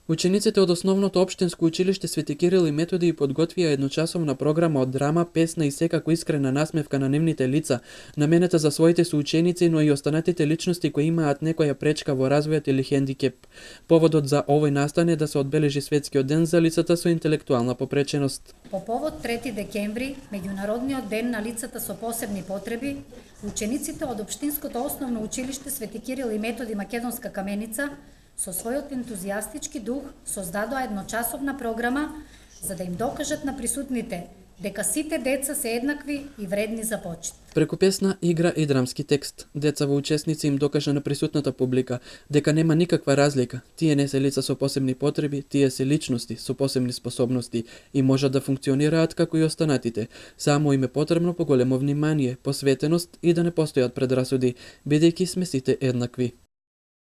Учениците од основното општинско училиште Свети Кирил и Методи подготвија едночасовна програма од драма, песна и секако искрена насмевка на нивните лица, наменета за своите соученици, но и останатите личности кои имаат некоја пречка во развојот или хендикеп. Поводот за овој настан е да се одбележи светскиот ден за лицата со интелектуална попреченост. По повод 3 декември, меѓународниот ден на лицата со посебни потреби, учениците од општинското основно училиште Свети Кирил и Методи Македонска Каменица со својот ентузијастички дух создадоа едночасовна програма за да им докажат на присутните дека сите деца се еднакви и вредни за почит. Преку песна, игра и драмски текст, деца во учесници им докажа на присутната публика дека нема никаква разлика. Тие не се лица со посебни потреби, тие се личности со посебни способности и можат да функционираат како и останатите. Само им е потребно поголемо внимание, посветеност и да не постојат предрасуди, бидејќи сме сите еднакви.